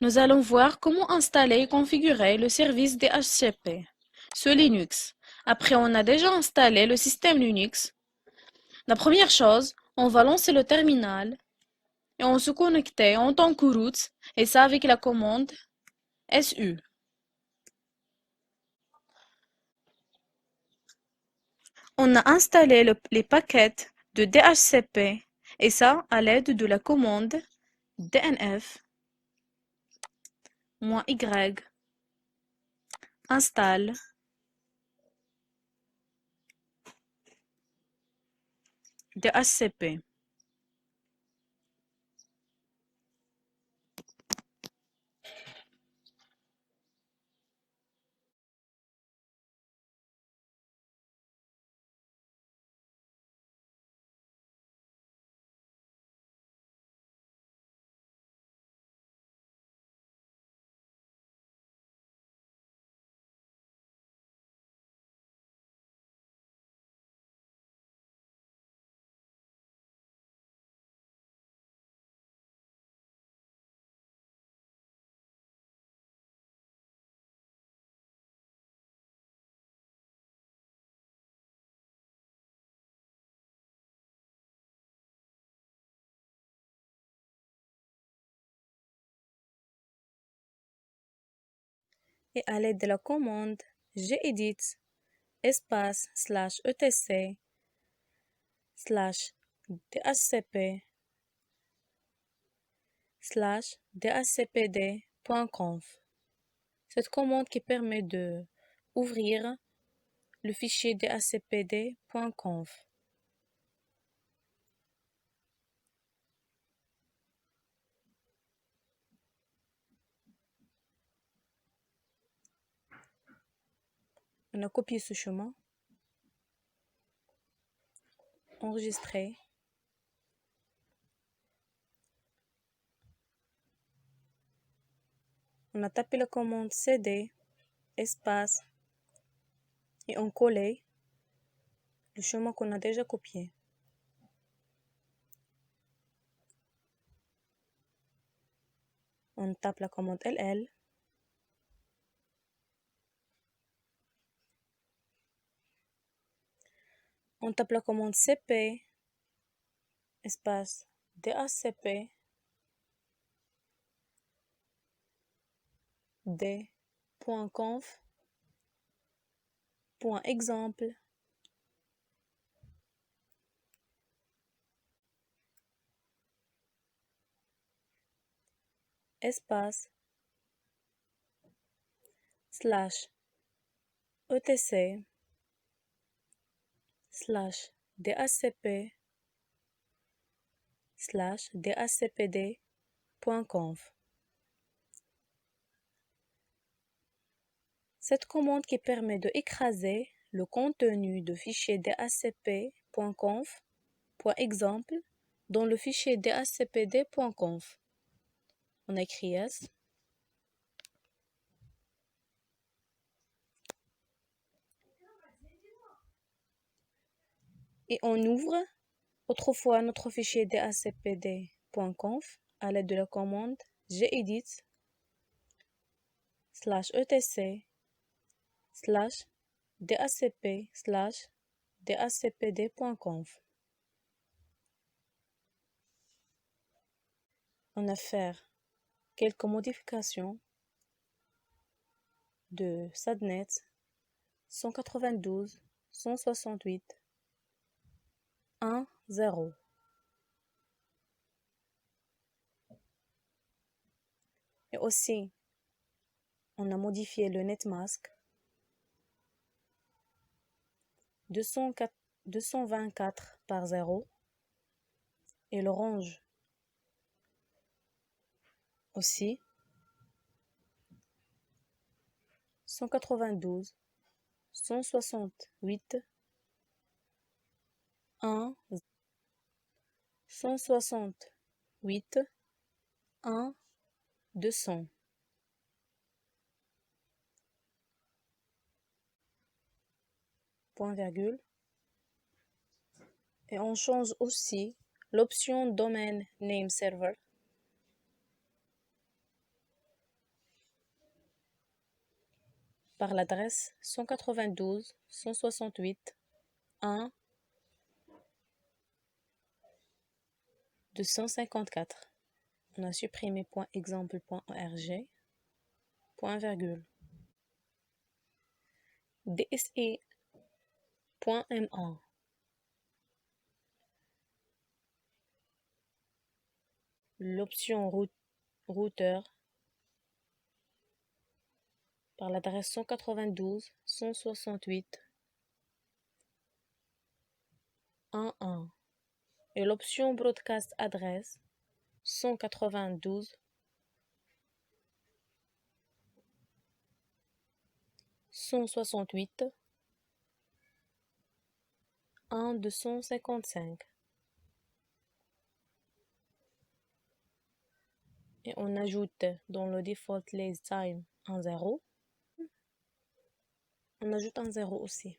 Nous allons voir comment installer et configurer le service DHCP sur Linux. Après, on a déjà installé le système Linux. La première chose, on va lancer le terminal et on se connecter en tant que root et ça avec la commande SU. On a installé les paquets de DHCP et ça à l'aide de la commande dnf-y install DHCP. Et à l'aide de la commande gedit espace /etc /dhcp /dhcpd.conf. Cette commande qui permet de ouvrir le fichier dhcpd.conf. On a copié ce chemin, enregistré. On a tapé la commande cd espace et on collait le chemin qu'on a déjà copié. On tape la commande ll. On tape la commande cp espace dhcp d.conf.exemple espace /etc /dhcp /dhcpd.conf. Cette commande qui permet de écraser le contenu de fichier dhcp.conf.exemple dans le fichier dhcpd.conf. On écrit S. Et on ouvre autrefois notre fichier dhcpd.conf à l'aide de la commande gedit /etc /dhcp /dhcpd.conf. On a fait quelques modifications de SADNet 192.168.1.0. Et aussi, on a modifié le netmask 224/0 et le range aussi 192.168.1 168.1.200. Point virgule. Et on change aussi l'option Domain Name Server par l'adresse 192 168 1 254. On a supprimé .exemple.org, point virgule. DSI.MA. L'option routeur par l'adresse 192 168 11 et l'option broadcast adresse 192 168 1 255 et on ajoute dans le default lazy time un 0. On ajoute un 0 aussi.